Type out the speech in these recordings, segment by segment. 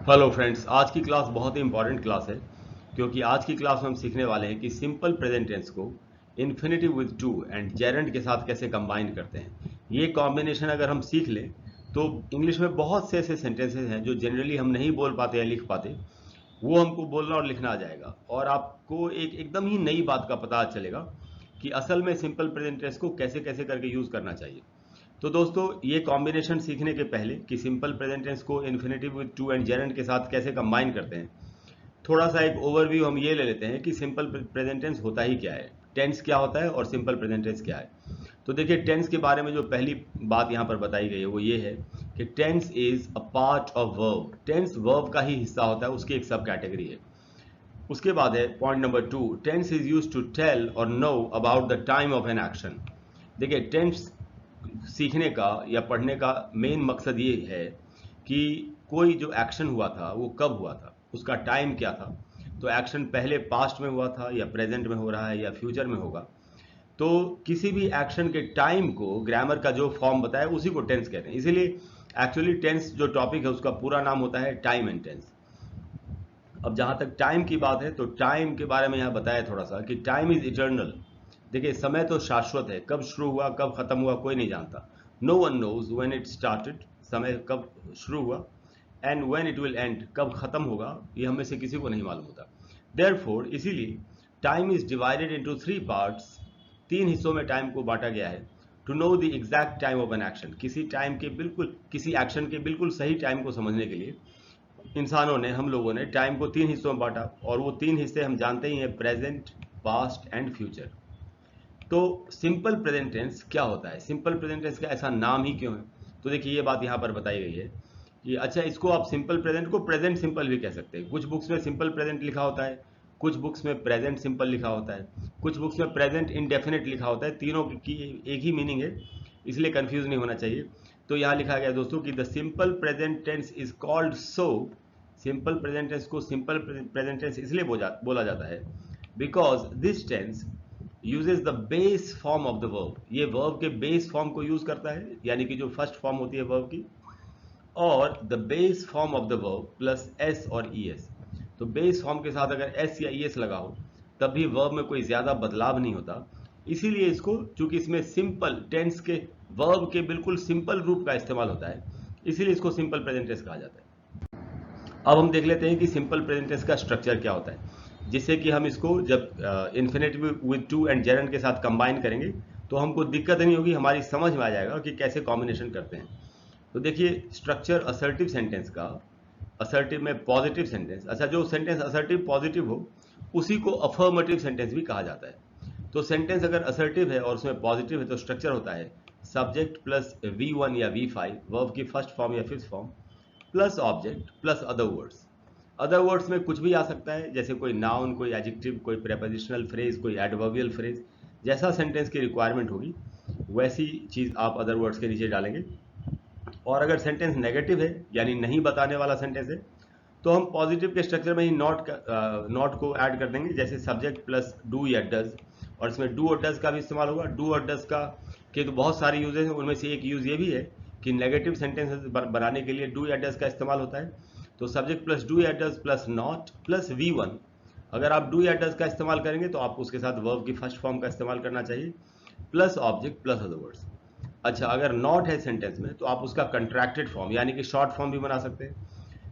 Hello friends, आज की class बहुत ही इंपॉर्टेंट क्लास है क्योंकि आज की क्लास में हम सीखने वाले हैं कि सिंपल प्रेजेंट टेंस को infinitive with to and Geraint के साथ कैसे कंबाइन करते हैं। ये कॉम्बिनेशन अगर हम सीख लें तो इंग्लिश में बहुत से ऐसे सेंटेंसेस हैं जो जनरली हम नहीं बोल पाते या लिख पाते, वो हमको बोलना और लिखना आ जाएगा और आपको एक एकदम ही नई बात का पता चलेगा कि असल में सिंपल प्रेजेंट टेंस को कैसे कैसे करके यूज़ करना चाहिए। तो दोस्तों, ये कॉम्बिनेशन सीखने के पहले कि सिंपल प्रेजेंट टेंस को infinitive with to and Geraint के साथ कैसे कंबाइन करते हैं, थोड़ा सा एक ओवरव्यू हम ये ले लेते हैं कि सिंपल प्रेजेंट टेंस होता ही क्या है, टेंस क्या होता है और सिंपल प्रेजेंट टेंस क्या है। तो देखिए, टेंस के बारे में जो पहली बात यहाँ पर बताई गई है वो ये है कि tense is a part of verb. Tense verb का ही हिस्सा होता है, उसकी एक सब कैटेगरी है। उसके बाद है point number 2, tense is used to tell और know about the time of an action. देखिए, टेंस सीखने का या पढ़ने का मेन मकसद ये है कि कोई जो एक्शन हुआ था वो कब हुआ था, उसका टाइम क्या था। तो एक्शन पहले पास्ट में हुआ था या प्रेजेंट में हो रहा है या फ्यूचर में होगा। तो किसी भी एक्शन के टाइम को ग्रामर का जो फॉर्म बताया उसी को टेंस कहते हैं। इसीलिए एक्चुअली टेंस जो टॉपिक है उसका पूरा नाम होता है टाइम एंड टेंस। अब जहाँ तक टाइम की बात है तो टाइम के बारे में यहाँ बताया थोड़ा सा कि टाइम इज इटर्नल। देखिए, समय तो शाश्वत है, कब शुरू हुआ कब खत्म हुआ कोई नहीं जानता। No one knows when it started, समय कब शुरू हुआ, and when it will end, कब खत्म होगा, ये हमें से किसी को नहीं मालूम होता। देयरफॉर इसीलिए time is divided into three parts, तीन हिस्सों में टाइम को बांटा गया है। To know the exact time of an action, किसी टाइम के बिल्कुल, किसी एक्शन के बिल्कुल सही टाइम को समझने के लिए इंसानों ने, हम लोगों ने टाइम को तीन हिस्सों में बांटा और वो तीन हिस्से हम जानते ही हैं, प्रेजेंट, पास्ट एंड फ्यूचर। तो सिंपल प्रेजेंट टेंस क्या होता है, सिंपल प्रेजेंट टेंस का ऐसा नाम ही क्यों है? तो देखिए, ये बात यहाँ पर बताई गई है कि अच्छा, इसको आप सिंपल प्रेजेंट को प्रेजेंट सिंपल भी कह सकते हैं। कुछ बुक्स में सिंपल प्रेजेंट लिखा होता है, कुछ बुक्स में प्रेजेंट सिंपल लिखा होता है, कुछ बुक्स में प्रेजेंट इंडेफिनिट लिखा होता है। तीनों की एक ही मीनिंग है, इसलिए कंफ्यूज नहीं होना चाहिए। तो यहाँ लिखा गया दोस्तों कि the simple present tense is called so, simple present tense को सिंपल प्रेजेंट टेंस इसलिए बोला जाता है because this tense uses the base form of the verb. ये वर्ब के बेस फॉर्म को यूज करता है, यानी कि जो फर्स्ट फॉर्म होती है वर्ब की, और the base form of the verb plus S और ई एस। तो बेस फॉर्म के साथ अगर एस या ई एस लगा हो तब भी वर्ब में कोई ज्यादा बदलाव नहीं होता। इसीलिए इसको, चूंकि इसमें सिंपल टेंस के वर्ब के बिल्कुल सिंपल रूप का इस्तेमाल होता है, इसीलिए इसको सिंपल प्रेजेंट टेंस कहा जाता है। अब हम देख लेते हैं कि सिंपल प्रेजेंट टेंस का स्ट्रक्चर क्या होता है, जिससे कि हम इसको जब infinitive with to and Geraint के साथ कंबाइन करेंगे तो हमको दिक्कत नहीं होगी, हमारी समझ में आ जाएगा कि कैसे कॉम्बिनेशन करते हैं। तो देखिए, स्ट्रक्चर असर्टिव सेंटेंस का, असर्टिव में पॉजिटिव सेंटेंस, अच्छा जो सेंटेंस असर्टिव पॉजिटिव हो उसी को अफर्मेटिव सेंटेंस भी कहा जाता है। तो सेंटेंस अगर असर्टिव है और उसमें पॉजिटिव है तो स्ट्रक्चर होता है सब्जेक्ट प्लस V1 या V5, वर्ब की फर्स्ट फॉर्म या fifth form, plus object plus other words. Other words में कुछ भी आ सकता है, जैसे कोई नाउन, कोई एडजेक्टिव, कोई प्रेपोजिशनल फ्रेज, कोई एडवर्बियल फ्रेज। जैसा सेंटेंस की रिक्वायरमेंट होगी वैसी चीज आप अदर वर्ड्स के नीचे डालेंगे। और अगर सेंटेंस नेगेटिव है यानी नहीं बताने वाला सेंटेंस है तो हम पॉजिटिव के स्ट्रक्चर में ही नॉट को ऐड कर देंगे, जैसे सब्जेक्ट प्लस डू या डज। और इसमें डू और डज का भी इस्तेमाल होगा। डू और डज का के तो बहुत सारे यूजेस हैं, उनमें से एक यूज ये भी है कि नेगेटिव सेंटेंसेस बनाने के लिए डू या डज का इस्तेमाल होता है। तो सब्जेक्ट प्लस डू या does plus not plus V1, अगर आप डू या डज का इस्तेमाल करेंगे तो आपको उसके साथ वर्ब की फर्स्ट फॉर्म का इस्तेमाल करना चाहिए, plus object plus other words. अच्छा, अगर नॉट है सेंटेंस में तो आप उसका कंट्रैक्टेड फॉर्म यानी कि शॉर्ट फॉर्म भी बना सकते हैं।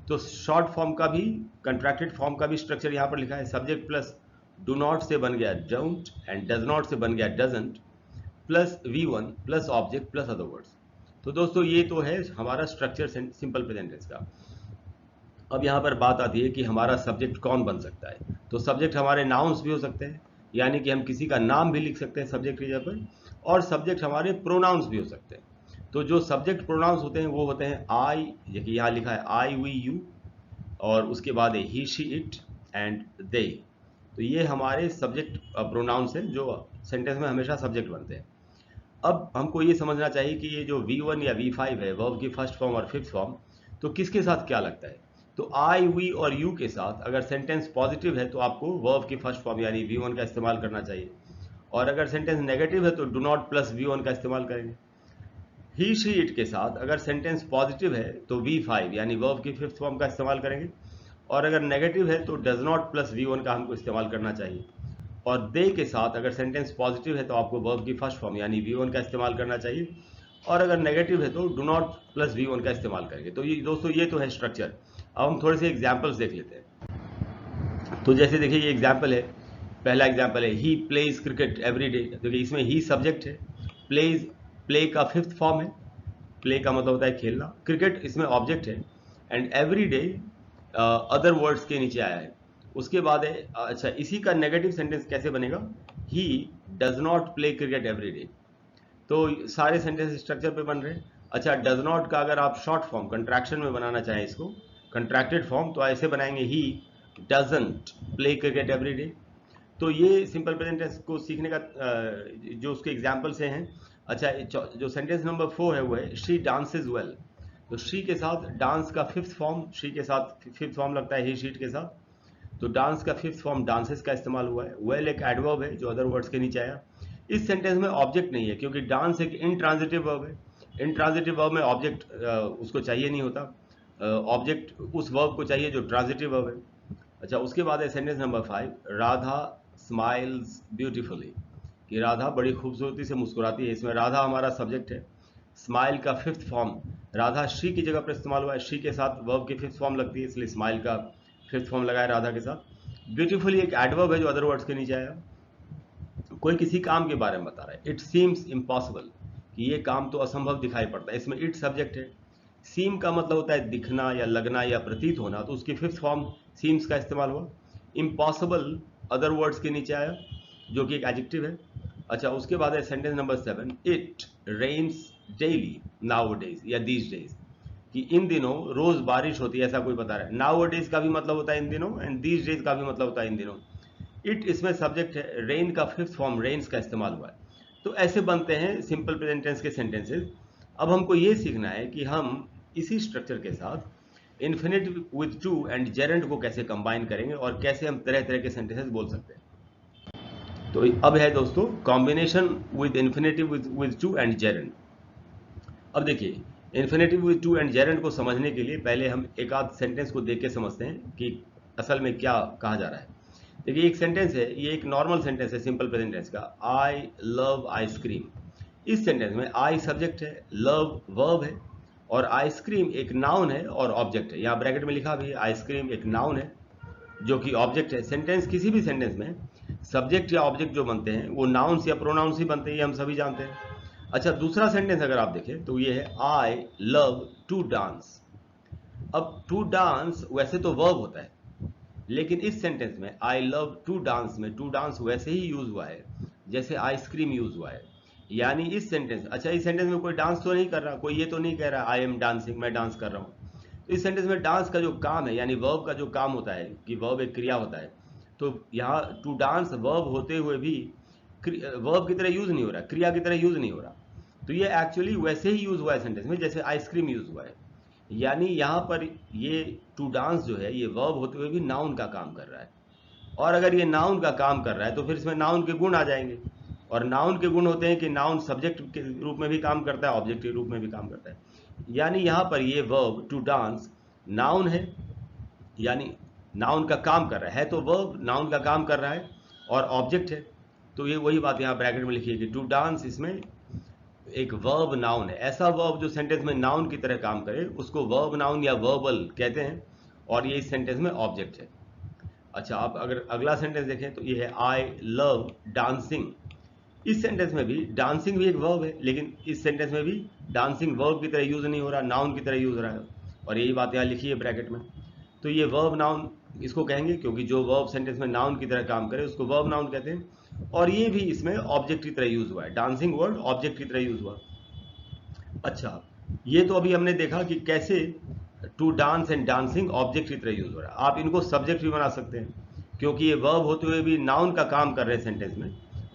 तो शॉर्ट फॉर्म का भी, कंट्रैक्टेड फॉर्म का भी स्ट्रक्चर यहाँ पर लिखा है। सब्जेक्ट प्लस डू नॉट से बन गया डोंट, एंड डज नॉट से बन गया doesn't, plus V1 plus object plus other words. तो दोस्तों, ये तो है हमारा स्ट्रक्चर सिंपल प्रेजेंट टेंस का। अब यहाँ पर बात आती है कि हमारा सब्जेक्ट कौन बन सकता है। तो सब्जेक्ट हमारे नाउन्स भी हो सकते हैं, यानी कि हम किसी का नाम भी लिख सकते हैं सब्जेक्ट की जगह पर, और सब्जेक्ट हमारे प्रोनाउंस भी हो सकते हैं। तो जो सब्जेक्ट प्रोनाउंस होते हैं वो होते हैं आई, देखिए यहाँ लिखा है आई वी यू, और उसके बाद है ही शी इट एंड दे। तो ये हमारे सब्जेक्ट प्रोनाउंस हैं जो सेंटेंस में हमेशा सब्जेक्ट बनते हैं। अब हमको ये समझना चाहिए कि ये जो V1 या V5 है, वर्ब की फर्स्ट फॉर्म और फिफ्थ फॉर्म, तो किसके साथ क्या लगता है। तो आई, वी और यू के साथ अगर सेंटेंस पॉजिटिव है तो आपको वर्ब की फर्स्ट फॉर्म यानी V1 का इस्तेमाल करना चाहिए, और अगर सेंटेंस नेगेटिव है तो डू नॉट प्लस V1 का इस्तेमाल करेंगे। ही शी इट के साथ अगर सेंटेंस पॉजिटिव है तो V5 यानी वर्ब की फिफ्थ फॉर्म का इस्तेमाल करेंगे, और अगर नेगेटिव है तो डज नॉट प्लस V1 का हमको इस्तेमाल करना चाहिए। और दे के साथ अगर सेंटेंस पॉजिटिव है तो आपको वर्ब की फर्स्ट फॉर्म यानी V1 का इस्तेमाल करना चाहिए, और अगर नेगेटिव है तो डू नॉट प्लस V1 का इस्तेमाल करेंगे। तो ये दोस्तों ये तो है स्ट्रक्चर। अब हम थोड़े से एग्जाम्पल्स देख लेते हैं। तो जैसे देखिए ये एग्जाम्पल है, पहला एग्जाम्पल है he plays cricket every day. देखिए इसमें ही सब्जेक्ट है, प्लेज प्ले का फिफ्थ फॉर्म है, प्ले का मतलब होता है खेलना, क्रिकेट इसमें ऑब्जेक्ट है, and every day other words के नीचे आया है। उसके बाद है अच्छा इसी का नेगेटिव सेंटेंस कैसे बनेगा, ही does not play cricket every day. तो सारे सेंटेंस स्ट्रक्चर पे बन रहे हैं। अच्छा डज नॉट का अगर आप शॉर्ट फॉर्म कंट्रैक्शन में बनाना चाहें इसको, कंट्रैक्टेड फॉर्म, तो ऐसे बनाएंगे he doesn't play cricket every day. तो ये सिंपल प्रेजेंट टेंस को सीखने का जो उसके एग्जाम्पल से हैं। अच्छा जो सेंटेंस नंबर 4 है वो है शी डांसेज वेल। तो शी के साथ डांस का फिफ्थ फॉर्म, शी के साथ फिफ्थ फॉर्म लगता है ही शीट के साथ, तो डांस का फिफ्थ फॉर्म डांसेस का इस्तेमाल हुआ है। वेल एक एडवर्ब है जो अदर वर्ड्स के नीचे आया। इस सेंटेंस में ऑब्जेक्ट नहीं है क्योंकि डांस एक इनट्रांजिटिव वर्ब है। इनट्रांजिटिव वर्ब में ऑब्जेक्ट उसको चाहिए नहीं होता, ऑब्जेक्ट उस वर्ब को चाहिए जो ट्रांजिटिव वर्ब है। अच्छा उसके बाद है sentence number 5, Radha smiles beautifully, कि राधा बड़ी खूबसूरती से मुस्कुराती है। इसमें राधा हमारा सब्जेक्ट है, स्माइल का फिफ्थ फॉर्म राधा शी की जगह पर इस्तेमाल हुआ है, शी के साथ वर्ब की फिफ्थ फॉर्म लगती है इसलिए स्माइल का फिफ्थ फॉर्म लगाया राधा के साथ। ब्यूटीफुली एक एडवर्ब है जो अदर वर्ड्स के नीचे आया। कोई किसी काम के बारे में बता रहा है, इट सीम्स इम्पॉसिबल, कि ये काम तो असंभव दिखाई पड़ता है, इसमें इट सब्जेक्ट है। सीम का मतलब होता है दिखना या लगना या प्रतीत होना, तो उसकी फिफ्थ फॉर्म सीम्स का इस्तेमाल हुआ। इम्पॉसिबल अदर वर्ड्स के नीचे आया जो कि एक एडजेक्टिव है। अच्छा उसके बाद है sentence number 7, it rains daily nowadays या दीज डेज, कि इन दिनों रोज बारिश होती है ऐसा कोई बता रहा है। नाउ डेज का भी मतलब होता है इन दिनों, एंड दीज डेज का भी मतलब होता है इन दिनों। इट इसमें सब्जेक्ट है, रेन का फिफ्थ फॉर्म रेन्स का इस्तेमाल हुआ है। तो ऐसे बनते हैं सिंपल प्रेजेंट टेंस के सेंटेंसेस। अब हमको ये सीखना है कि हम इसी स्ट्रक्चर के साथ infinitive with to and Geraint को कैसे कंबाइन करेंगे और कैसे हम तरह तरह के सेंटेंसेस बोल सकते हैं। तो अब है दोस्तों combination with infinitive with to and Geraint. अब देखिए infinitive with to and Geraint को समझने के लिए पहले हम एक आध सेंटेंस को देख के समझते हैं कि असल में क्या कहा जा रहा है। देखिए एक सेंटेंस है, ये एक नॉर्मल सेंटेंस है सिंपल प्रेजेंट टेंस का, आई लव आइसक्रीम। इस सेंटेंस में आई सब्जेक्ट है, लव वर्ब है, और आइसक्रीम एक नाउन है और ऑब्जेक्ट है। यहाँ ब्रैकेट में लिखा भी है आइसक्रीम एक नाउन है जो कि ऑब्जेक्ट है। सेंटेंस किसी भी सेंटेंस में सब्जेक्ट या ऑब्जेक्ट जो बनते हैं वो नाउन्स या प्रोनाउंस ही बनते हैं, ये हम सभी जानते हैं। अच्छा दूसरा सेंटेंस अगर आप देखें तो ये है आई लव टू डांस। अब टू डांस वैसे तो वर्ब होता है, लेकिन इस सेंटेंस में आई लव टू डांस में टू डांस वैसे ही यूज हुआ है जैसे आइसक्रीम यूज हुआ है। यानी इस सेंटेंस, अच्छा इस सेंटेंस में कोई डांस तो नहीं कर रहा, कोई ये तो नहीं कह रहा आई एम डांसिंग, मैं डांस कर रहा हूँ। तो इस सेंटेंस में डांस का जो काम है यानी वर्ब का जो काम होता है कि वर्ब एक क्रिया होता है, तो यहाँ टू डांस वर्ब होते हुए भी वर्ब की तरह यूज नहीं हो रहा, क्रिया की तरह यूज नहीं हो रहा। तो ये एक्चुअली वैसे ही यूज हुआ है सेंटेंस में जैसे आइसक्रीम यूज हुआ है। यानी यहाँ पर ये टू डांस जो है ये वर्ब होते हुए भी नाउन का काम कर रहा है, और अगर ये नाउन का काम कर रहा है तो फिर इसमें नाउन के गुण आ जाएंगे, और नाउन के गुण होते हैं कि नाउन सब्जेक्ट के रूप में भी काम करता है, ऑब्जेक्ट के रूप में भी काम करता है। यानी यहाँ पर ये वर्ब टू डांस नाउन है, यानी नाउन का काम कर रहा है तो वर्ब नाउन का काम कर रहा है और ऑब्जेक्ट है। तो ये वही बात यहाँ ब्रैकेट में लिखी है कि टू डांस इसमें एक वर्ब नाउन है। ऐसा वर्ब जो सेंटेंस में नाउन की तरह काम करे उसको वर्ब नाउन या वर्बल कहते हैं, और ये इस सेंटेंस में ऑब्जेक्ट है। अच्छा आप अगर अगला सेंटेंस देखें तो ये है आई लव डांसिंग। इस सेंटेंस में भी डांसिंग भी एक वर्ब है, लेकिन इस सेंटेंस में भी डांसिंग वर्ब की तरह यूज नहीं हो रहा, नाउन की तरह यूज हो रहा है, और यही बात यहाँ लिखी है ब्रैकेट में। तो ये वर्ब नाउन इसको कहेंगे क्योंकि जो वर्ब सेंटेंस में नाउन की तरह काम करे उसको वर्ब नाउन कहते हैं, और ये भी इसमें ऑब्जेक्ट की तरह यूज हुआ है, डांसिंग वर्ड ऑब्जेक्ट की तरह यूज हुआ। अच्छा ये तो अभी हमने देखा कि कैसे to dance and dancing object की तरह यूज हो रहा है। आप इनको सब्जेक्ट भी बना सकते हैं क्योंकि ये वर्ब होते हुए भी नाउन का काम कर रहे हैं सेंटेंस में,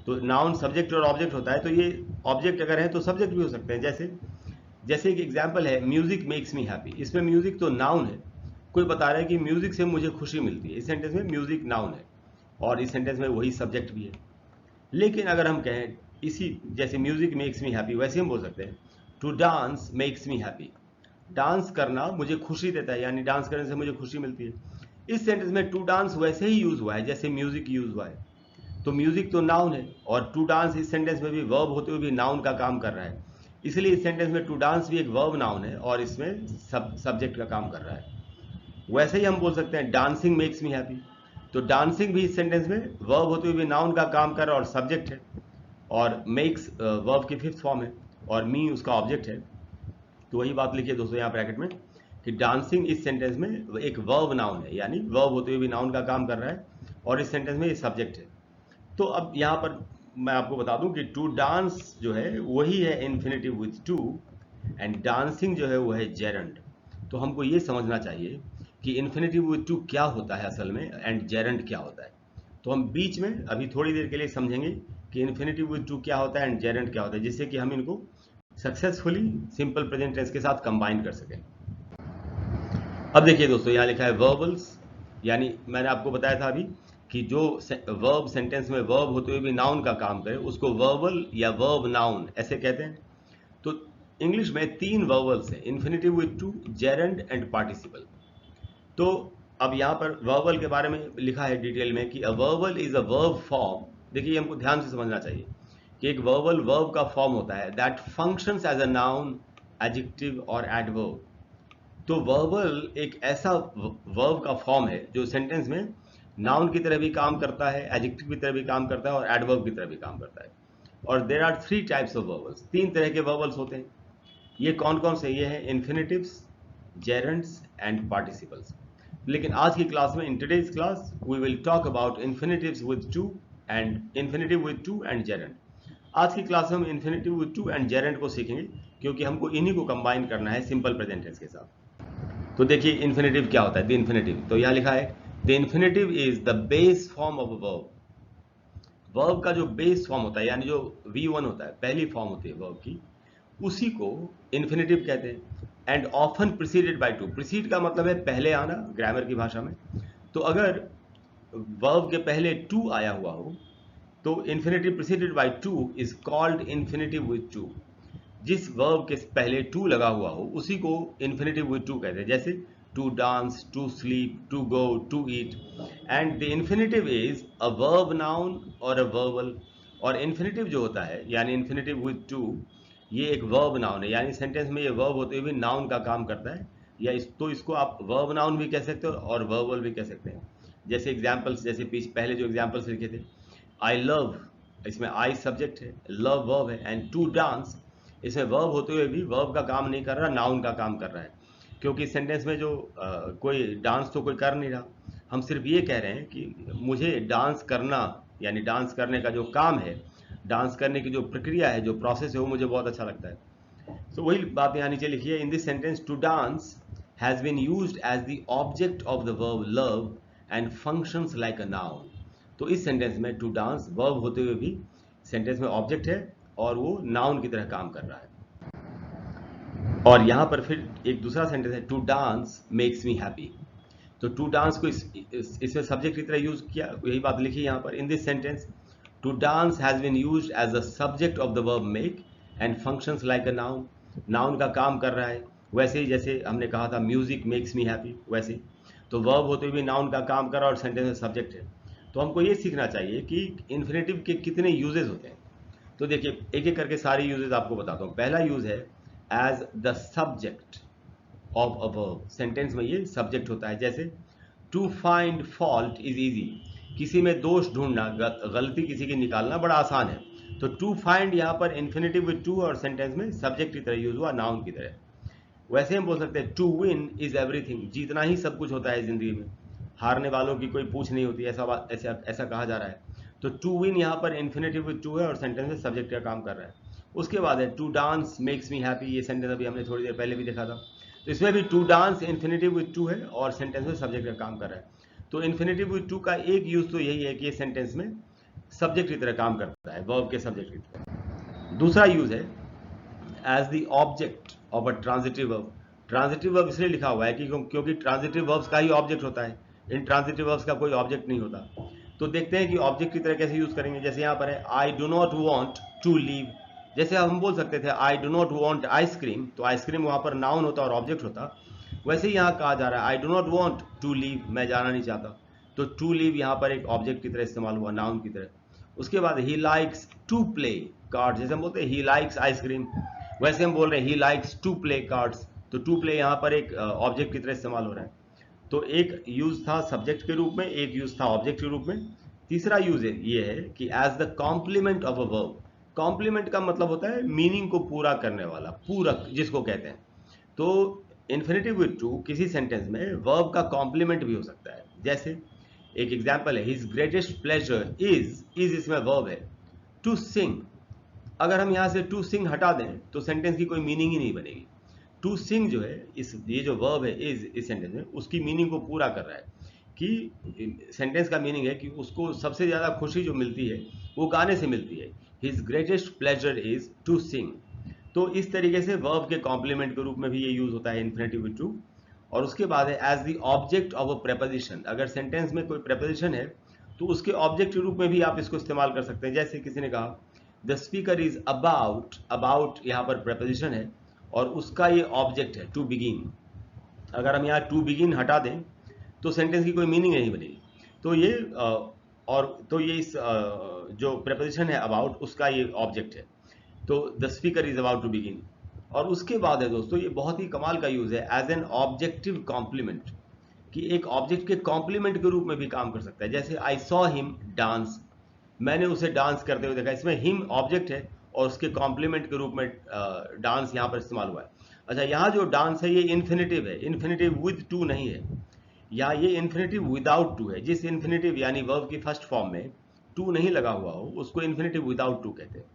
तो नाउन सब्जेक्ट और ऑब्जेक्ट होता है, तो ये ऑब्जेक्ट अगर है तो सब्जेक्ट भी हो सकते हैं। जैसे जैसे एक एग्जाम्पल है म्यूजिक मेक्स मी हैप्पी। इसमें म्यूजिक तो नाउन है, कोई बता रहा है कि म्यूजिक से मुझे खुशी मिलती है, इस सेंटेंस में म्यूजिक नाउन है और इस सेंटेंस में वही सब्जेक्ट भी है। लेकिन अगर हम कहें इसी जैसे म्यूजिक मेक्स मी हैप्पी, वैसे हम बोल सकते हैं to dance makes me happy. Dance करना मुझे खुशी देता है, यानी डांस करने से मुझे खुशी मिलती है। इस सेंटेंस में टू डांस वैसे ही यूज हुआ है जैसे म्यूजिक यूज हुआ है। तो म्यूजिक तो नाउन है और टू डांस इस सेंटेंस में भी वर्ब होते हुए भी नाउन का काम कर रहा है, इसलिए इस सेंटेंस में टू डांस भी एक वर्ब नाउन है और इसमें सब्जेक्ट का काम कर रहा है। वैसे ही हम बोल सकते हैं डांसिंग मेक्स मी हैप्पी। तो डांसिंग भी इस सेंटेंस में वर्ब होते हुए भी नाउन का काम कर रहा है और सब्जेक्ट है, और मेक्स वर्ब की फिफ्थ फॉर्म है और मी उसका ऑब्जेक्ट है। तो वही बात लिखिए दोस्तों यहाँ ब्रैकेट में कि डांसिंग इस सेंटेंस में एक वर्ब नाउन है, यानी वर्ब होते हुए भी नाउन का काम कर रहा है और इस सेंटेंस में ये सब्जेक्ट है। तो अब यहाँ पर मैं आपको बता दूं कि टू डांस जो है वही है infinitive with to, and dancing जो है वो है जेरंड। तो हमको ये समझना चाहिए कि इन्फिनेटिव विथ टू क्या होता है असल में एंड जेरंड क्या होता है। तो हम बीच में अभी थोड़ी देर के लिए समझेंगे कि इन्फिनेटिव विथ टू क्या होता है एंड जेरंड क्या होता है, जिससे कि हम इनको सक्सेसफुली सिंपल प्रेजेंट टेंस के साथ कंबाइन कर सकें। अब देखिए दोस्तों यहाँ लिखा है वर्बल्स, यानी मैंने आपको बताया था अभी कि जो वर्ब सेंटेंस में वर्ब होते हुए भी नाउन का काम करे उसको वर्बल या वर्ब नाउन ऐसे कहते हैं। तो इंग्लिश में 3 वर्बल्स हैं, infinitive with to, gerund and participle. तो अब यहाँ पर वर्बल के बारे में लिखा है डिटेल में कि a verbal is a verb form. देखिए हमको ध्यान से समझना चाहिए कि एक वर्बल वर्ब का फॉर्म होता है that functions as a noun, adjective और एडवर्ब। तो वर्बल एक ऐसा वर्ब का फॉर्म है जो सेंटेंस में नाउन की तरह भी काम करता है, एडजेक्टिव की तरह भी काम करता है और एडवर्ब की तरह भी काम करता है। और there are 3 types of verbals, 3 तरह के वर्बल्स होते हैं। ये कौन कौन से? ये हैं इन्फिनेटिव्स, जेरंड्स एंड पार्टिसिपल्स। लेकिन आज की क्लास में, in today's class, we will talk about infinitives with to and infinitive with to and gerund. आज की क्लास में हम infinitive with to and gerund को सीखेंगे क्योंकि हमको इन्हीं को कंबाइन करना है सिंपल प्रेजेंट टेंस के साथ। तो देखिए इन्फिनेटिव क्या होता है, द इन्फिनेटिव। तो यहाँ लिखा है the infinitive is the base form of a verb. Verb का जो बेस फॉर्म होता है, यानी जो V1 होता है, पहली फॉर्म होती है वर्ब की, उसी को इन्फिनेटिव कहते हैं। And often preceded by two. Precede का मतलब है पहले आना ग्रामर की भाषा में। तो अगर वर्ब के पहले टू आया हुआ हो तो infinitive preceded by two is called infinitive with to. जिस वर्ब के पहले टू लगा हुआ हो उसी को इन्फिनेटिव विद टू कहते हैं, जैसे to dance, to sleep, to go, to eat. And the infinitive is a verb noun और अ वर्बल। और इन्फिनेटिव जो होता है यानी इन्फिनेटिव विद टू, ये एक वर्ब नाउन है, यानी सेंटेंस में ये वर्ब होते हुए नाउन का काम करता है, या इसको आप वर्ब नाउन भी कह सकते हो और वर्बल भी कह सकते हैं। जैसे एग्जाम्पल्स, जैसे पहले जो एग्जाम्पल्स लिखे थे, आई लव, इसमें आई सब्जेक्ट है, लव वर्ब है, एंड टू डांस, इसमें वर्ब होते हुए भी वर्ब का काम नहीं कर रहा, नाउन का काम कर रहा है। क्योंकि सेंटेंस में जो कोई डांस तो कोई कर नहीं रहा, हम सिर्फ ये कह रहे हैं कि मुझे डांस करना, यानी डांस करने का जो काम है, डांस करने की जो प्रक्रिया है, जो प्रोसेस है, वो मुझे बहुत अच्छा लगता है। तो वही बात यहाँ नीचे लिखी है, in this sentence to dance has been used as the object of the verb love and functions like a noun. तो इस सेंटेंस में टू डांस वर्ब होते हुए भी सेंटेंस में ऑब्जेक्ट है और वो नाउन की तरह काम कर रहा है। और यहाँ पर फिर एक दूसरा सेंटेंस है, to dance makes me happy. तो टू डांस को इसमें सब्जेक्ट की तरह यूज किया, यही बात लिखी यहाँ पर। In this sentence to dance has been used as a subject of the verb make and functions like a noun. Noun का काम कर रहा है, वैसे ही जैसे हमने कहा था म्यूजिक मेक्स मी हैप्पी, वैसे ही तो वर्ब होते हुए नाउन का काम कर रहा है और सेंटेंस में सब्जेक्ट है। तो हमको ये सीखना चाहिए कि इन्फिनेटिव के कितने यूजेस होते हैं। तो देखिए एक एक करके सारे यूजेस आपको बताता हूँ। पहला यूज है as the subject of a verb. Sentence में ये सब्जेक्ट होता है, जैसे to find fault is easy. किसी में दोष ढूंढना, गलती किसी की निकालना बड़ा आसान है। तो टू फाइंड यहाँ पर इन्फिनेटिव विद टू और सेंटेंस में सब्जेक्ट की तरह यूज हुआ, नाउन की तरह। वैसे हम बोल सकते हैं टू विन इज एवरीथिंग। जीतना ही सब कुछ होता है जिंदगी में, हारने वालों की कोई पूछ नहीं होती, ऐसा कहा जा रहा है। तो टू विन यहाँ पर इन्फिनेटिव विद टू है और सेंटेंस में सब्जेक्ट का काम कर रहा है। उसके बाद है to dance makes me happy. ये सेंटेंस अभी हमने थोड़ी देर पहले भी देखा था। तो इसमें भी to dance infinitive with to है और सेंटेंस में सब्जेक्ट का काम कर रहा है। तो इन्फिनेटिव विद टू का एक यूज तो यही है कि ये सेंटेंस में सब्जेक्ट की तरह काम करता है, वर्ब के सब्जेक्ट की तरह। दूसरा यूज है as the object of a transitive verb. Transitive verb इसलिए लिखा हुआ है कि क्योंकि ट्रांजिटिव वर्ब्स का ही ऑब्जेक्ट होता है, इन ट्रांजिटिव वर्ब्स का कोई ऑब्जेक्ट नहीं होता। तो देखते हैं कि ऑब्जेक्ट की तरह कैसे यूज करेंगे। जैसे यहाँ पर है, I do not want to leave जैसे हम बोल सकते थे I do not want ice cream, तो आइसक्रीम वहाँ पर नाउन होता और ऑब्जेक्ट होता। वैसे ही यहाँ कहा जा रहा है I do not want to leave, मैं जाना नहीं चाहता, तो टू लीव यहाँ पर एक ऑब्जेक्ट की तरह इस्तेमाल हुआ, नाउन की तरह। उसके बाद he likes to play cards, जैसे हम बोलते हैं ही लाइक्स आइसक्रीम, वैसे हम बोल रहे हैं he likes to play cards, तो टू प्ले यहाँ पर एक ऑब्जेक्ट की तरह इस्तेमाल हो रहा है। तो एक यूज था सब्जेक्ट के रूप में, एक यूज था ऑब्जेक्ट के रूप में। तीसरा यूज ये है कि as the complement of a verb. Complement का मतलब होता है मीनिंग को पूरा करने वाला, पूरक जिसको कहते हैं। तो इन्फिनेटिव विद टू किसी सेंटेंस में वर्ब का कॉम्प्लीमेंट भी हो सकता है। जैसे एक एग्जांपल है हिज ग्रेटेस्ट प्लेजर इज इसमें वर्ब है टू सिंग। अगर हम यहाँ से टू सिंग हटा दें तो सेंटेंस की कोई मीनिंग ही नहीं बनेगी। टू सिंग जो है, इस ये जो वर्ब है इज इस सेंटेंस में, उसकी मीनिंग को पूरा कर रहा है कि सेंटेंस का मीनिंग है कि उसको सबसे ज़्यादा खुशी जो मिलती है वो गाने से मिलती है। His greatest pleasure is to sing. तो इस तरीके से वर्ब के कॉम्प्लीमेंट के रूप में भी ये यूज होता है इन्फिनेटिव विद टू। और उसके बाद है as the object of a preposition. अगर सेंटेंस में कोई प्रेपोजिशन है तो उसके ऑब्जेक्ट के रूप में भी आप इसको इस्तेमाल कर सकते हैं। जैसे किसी ने कहा the speaker is about, about यहाँ पर प्रेपोजिशन है और उसका ये ऑब्जेक्ट है टू बिगिन। अगर हम यहाँ टू बिगिन हटा दें तो सेंटेंस की कोई मीनिंग नहीं बनेगी। तो ये इस जो प्रेपोजिशन है अबाउट, उसका ये ऑब्जेक्ट है। तो the speaker is about to begin. और उसके बाद है दोस्तों, ये बहुत ही कमाल का यूज है एज एन ऑब्जेक्टिव कॉम्प्लीमेंट, कि एक ऑब्जेक्ट के कॉम्प्लीमेंट के रूप में भी काम कर सकता है। जैसे आई सॉ हिम डांस, मैंने उसे डांस करते हुए देखा। इसमें हिम ऑब्जेक्ट है और उसके कॉम्प्लीमेंट के रूप में डांस यहाँ पर इस्तेमाल हुआ है। अच्छा, यहाँ जो डांस है ये इन्फिनेटिव है, इन्फिनेटिव विद टू नहीं है। या ये इन्फिनेटिव विदाउट टू है। जिस इन्फिनेटिव यानी वर्ब की फर्स्ट फॉर्म में टू नहीं लगा हुआ हो उसको इन्फिनेटिव विदाउट टू कहते हैं।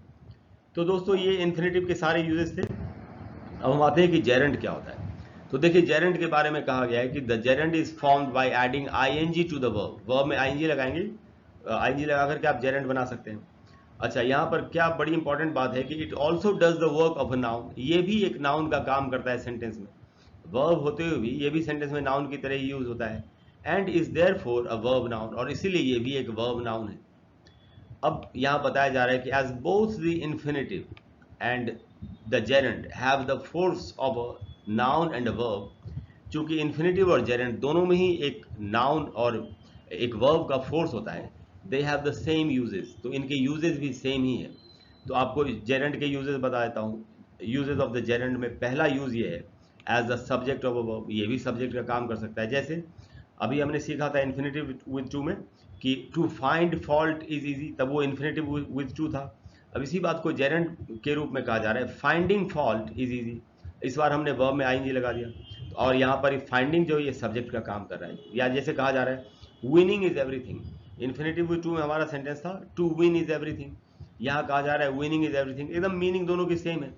तो दोस्तों ये इन्फिनेटिव के सारे यूजेस थे। अब हम आते हैं कि जेरेंड क्या होता है। तो देखिए जेरेंड के बारे में कहा गया है कि the gerund is formed by adding ING to the verb. Verb में आईएनजी लगाएंगे, आईएनजी लगा करके आप जेरेंड बना सकते हैं। अच्छा, यहाँ पर क्या बड़ी इंपॉर्टेंट बात है कि it also does the work of a noun. ये भी एक नाउन का काम करता है सेंटेंस में। वर्ब होते हुए भी ये भी सेंटेंस में नाउन की तरह ही यूज होता है। And is therefore a verb noun, और इसीलिए ये भी एक वर्ब नाउन है। अब यहाँ बताया जा रहा है कि as both the infinitive and the gerund have the force of a noun and a verb, चूंकि इन्फिनेटिव और जेरेंड दोनों में ही एक नाउन और एक वर्ब का फोर्स होता है, they have the same uses, तो इनके यूजेस भी सेम ही है। तो आपको जेरेंड के यूजेस बता देता हूँ। यूजेस ऑफ द जेरेंड में पहला यूज ये है as the subject of a verb. ये भी सब्जेक्ट का काम कर सकता है। जैसे अभी हमने सीखा था इन्फिनेटिव विद टू में कि to find fault is easy, तब वो इन्फिनेटिव विद टू था। अब इसी बात को जेरेंड के रूप में कहा जा रहा है, फाइंडिंग फॉल्ट इज इजी। इस बार हमने वर्ब में आईएनजी लगा दिया, और यहाँ पर फाइंडिंग जो ये सब्जेक्ट का काम कर रहा है। या जैसे कहा जा रहा है winning is everything. Infinitive with to में हमारा सेंटेंस था टू विन इज एवरीथिंग, यहाँ कहा जा रहा है विनिंग इज एवरीथिंग। एकदम मीनिंग दोनों की सेम है।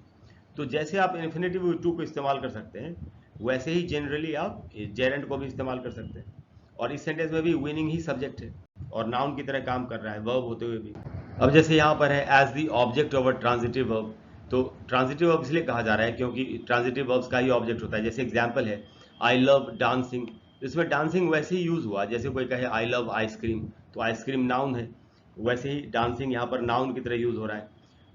तो जैसे आप इन्फिनेटिव विद टू को इस्तेमाल कर सकते हैं, वैसे ही जनरली आप जेरेंड को भी इस्तेमाल कर सकते हैं। और इस सेंटेंस में भी विनिंग ही सब्जेक्ट है और नाउन की तरह काम कर रहा है वर्ब होते हुए भी। अब जैसे यहाँ पर है as the object of a transitive verb. तो ट्रांजिटिव वर्ब इसलिए कहा जा रहा है क्योंकि ट्रांजिटिव वर्ब्स का ही ऑब्जेक्ट होता है। जैसे एग्जांपल है आई लव डांसिंग, इसमें डांसिंग वैसे ही यूज हुआ जैसे कोई कहे आई लव आइसक्रीम, तो आइसक्रीम नाउन है, वैसे ही डांसिंग यहाँ पर नाउन की तरह यूज हो रहा है।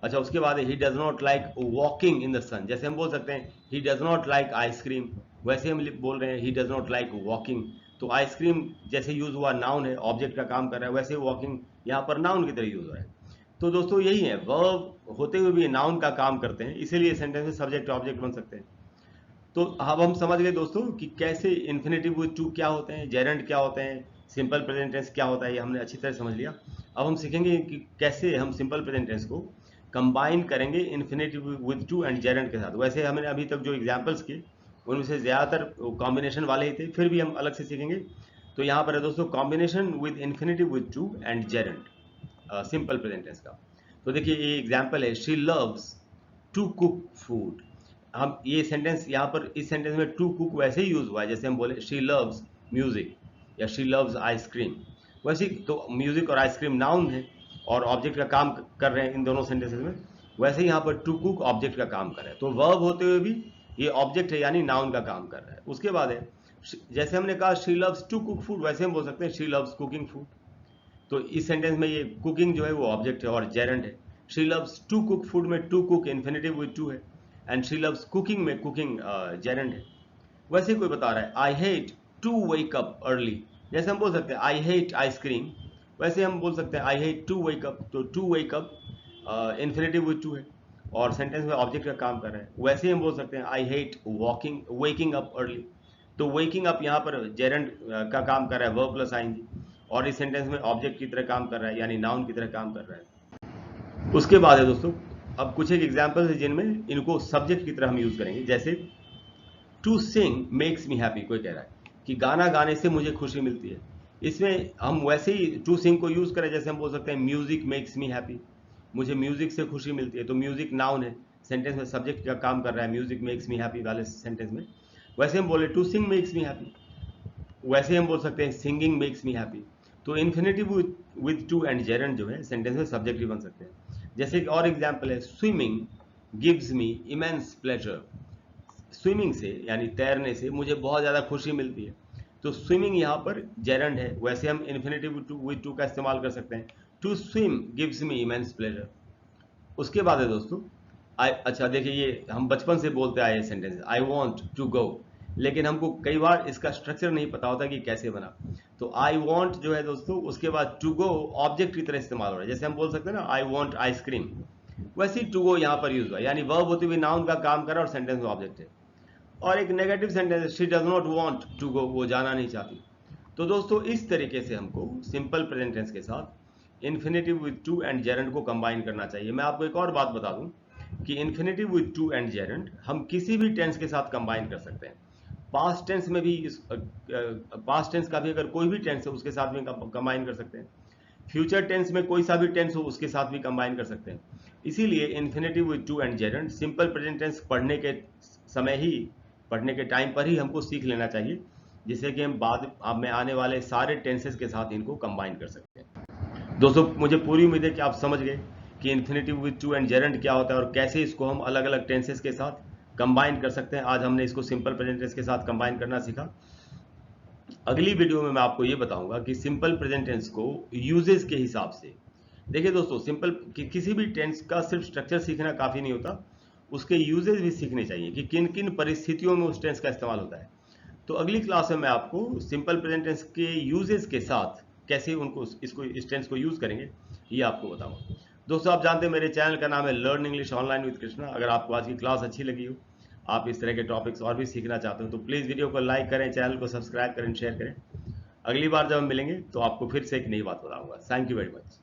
अच्छा, उसके बाद he does not like walking in the sun, जैसे हम बोल सकते हैं he does not like ice cream, वैसे हम बोल रहे हैं he does not like walking. तो आइसक्रीम जैसे यूज हुआ नाउन है, ऑब्जेक्ट का काम कर रहा है, वैसे वॉकिंग यहाँ पर नाउन की तरह यूज हो रहा है। तो दोस्तों यही है, वर्ब होते हुए भी नाउन का काम करते हैं, इसीलिए सेंटेंस में सब्जेक्ट ऑब्जेक्ट बन सकते हैं। तो अब हम समझ गए दोस्तों कि कैसे इन्फिनेटिव विद टू क्या होते हैं, जेरेंड क्या होते हैं, सिंपल प्रेजेंट टेंस क्या होता है, ये हमने अच्छी तरह समझ लिया। अब हम सीखेंगे कि कैसे हम सिंपल प्रेजेंट टेंस को कंबाइन करेंगे infinitive with to and gerund के साथ। वैसे हमने अभी तक जो एग्जाम्पल्स किए उनमें से ज़्यादातर कॉम्बिनेशन वाले ही थे, फिर भी हम अलग से सीखेंगे। तो यहाँ पर है दोस्तों combination with infinitive with to and gerund simple present tense का। तो देखिए ये एग्जाम्पल है, she loves to cook food. हम ये सेंटेंस यहाँ पर इस सेंटेंस में टू कुक वैसे ही यूज हुआ है जैसे हम बोले शी लव्स म्यूजिक या शी लव्स आइसक्रीम। वैसे तो म्यूजिक और आइसक्रीम नाउन है और ऑब्जेक्ट का काम कर रहे हैं इन दोनों सेंटेंसेस में, वैसे ही यहाँ पर टू कुक ऑब्जेक्ट का काम कर रहा है। तो वर्ब होते हुए भी ये ऑब्जेक्ट है यानी नाउन का काम कर रहा है। उसके बाद है जैसे हमने कहा she loves to cook food, वैसे हम बोल सकते हैं शी लव्स कुकिंग फूड। तो इस सेंटेंस में ये कुकिंग जो है वो ऑब्जेक्ट है और जेरेंड है। She loves to cook, food में to cook infinitive with to है, एंड शी लव्स कुकिंग में कुकिंग जेरेंड है। वैसे कोई बता रहा है I hate to wake up early, जैसे हम बोल सकते हैं आई हेट आइसक्रीम, वैसे हम बोल सकते हैं I hate to wake up, तो to wake up infinitive with to है और सेंटेंस में ऑब्जेक्ट का काम कर रहा है। वैसे ही हम बोल सकते हैं I hate walking waking up early, तो वेकिंग अप यहाँ पर जेरेंड का काम कर रहा है, वर्ब प्लस आईएनजी, और इस सेंटेंस में ऑब्जेक्ट की तरह काम कर रहा है, यानी नाउन की तरह काम कर रहा है। उसके बाद है दोस्तों, अब कुछ एक एग्जाम्पल है जिनमें इनको सब्जेक्ट की तरह हम यूज करेंगे। जैसे to sing makes me happy, कोई कह रहा है कि गाना गाने से मुझे खुशी मिलती है, इसमें हम वैसे ही टू सिंग को यूज करें, जैसे हम बोल सकते हैं म्यूजिक मेक्स मी हैप्पी, मुझे म्यूजिक से खुशी मिलती है, तो म्यूजिक नाउन है, सेंटेंस में सब्जेक्ट का काम कर रहा है म्यूजिक मेक्स मी हैप्पी वाले सेंटेंस में। वैसे हम बोले to sing makes me happy, वैसे हम बोल सकते हैं सिंगिंग मेक्स मी हैप्पी, तो infinitive with to and gerund जो है सेंटेंस में सब्जेक्ट भी बन सकते हैं। जैसे एक और एग्जाम्पल है, swimming gives me immense pleasure, swimming से यानी तैरने से मुझे बहुत ज़्यादा खुशी मिलती है, तो स्विमिंग यहाँ पर जेरेंड है, वैसे हम इन्फिनेटिव विद टू का इस्तेमाल कर सकते हैं, to swim gives me immense pleasure. उसके बाद है दोस्तों अच्छा देखिए, ये हम बचपन से बोलते आए sentence I want to go, लेकिन हमको कई बार इसका स्ट्रक्चर नहीं पता होता कि कैसे बना, तो आई वॉन्ट जो है दोस्तों, उसके बाद टू गो ऑब्जेक्ट की तरह इस्तेमाल हो रहा है, जैसे हम बोल सकते हैं ना आई वॉन्ट आइसक्रीम, वैसे ही टू गो यहाँ पर यूज हुआ, यानी वर्ब होते हुए नाउन का काम करा और सेंटेंस में ऑब्जेक्ट है। और एक negative sentence, she does not want to go, वो जाना नहीं चाहती। तो दोस्तों इस तरीके से हमको सिंपल प्रेजेंट टेंस के साथ infinitive with to and gerund को कंबाइन करना चाहिए। मैं आपको एक और बात बता दूं कि infinitive with to and gerund हम किसी भी टेंस के साथ कंबाइन कर सकते हैं, पास्ट टेंस में भी, पास्ट टेंस का भी अगर कोई भी टेंस है उसके साथ भी कंबाइन कर सकते हैं, फ्यूचर टेंस में कोई सा भी टेंस हो उसके साथ भी कंबाइन कर सकते हैं। इसीलिए infinitive with to and gerund simple present tense पढ़ने के समय ही, पढ़ने के टाइम पर ही हमको सीख लेना चाहिए, जिससे कि हम बाद में आने वाले सारे टेंसेस के साथ इनको कंबाइन कर सकते हैं। दोस्तों मुझे पूरी उम्मीद है कि आप समझ गए कि infinitive with to and gerund क्या होता है और कैसे इसको हम अलग अलग टेंसेस के साथ कंबाइन कर सकते हैं। आज हमने इसको सिंपल प्रेजेंट टेंस के साथ कंबाइन करना सीखा। अगली वीडियो में मैं आपको ये बताऊंगा कि सिंपल प्रेजेंट टेंस को यूजेस के हिसाब से, देखिए दोस्तों सिंपल किसी भी टेंस का सिर्फ स्ट्रक्चर सीखना काफी नहीं होता, उसके यूजेस भी सीखने चाहिए कि किन किन परिस्थितियों में उस टेंस का इस्तेमाल होता है। तो अगली क्लास में मैं आपको सिंपल प्रेजेंट टेंस के यूजेस के साथ कैसे उनको इस टेंस को यूज करेंगे ये आपको बताऊंगा। दोस्तों आप जानते हैं मेरे चैनल का नाम है learn English online with Krishna. अगर आपको आज की क्लास अच्छी लगी हो, आप इस तरह के टॉपिक्स और भी सीखना चाहते हो, तो प्लीज़ वीडियो को लाइक करें, चैनल को सब्सक्राइब करें, शेयर करें। अगली बार जब हम मिलेंगे तो आपको फिर से एक नई बात बताऊंगा। Thank you very much.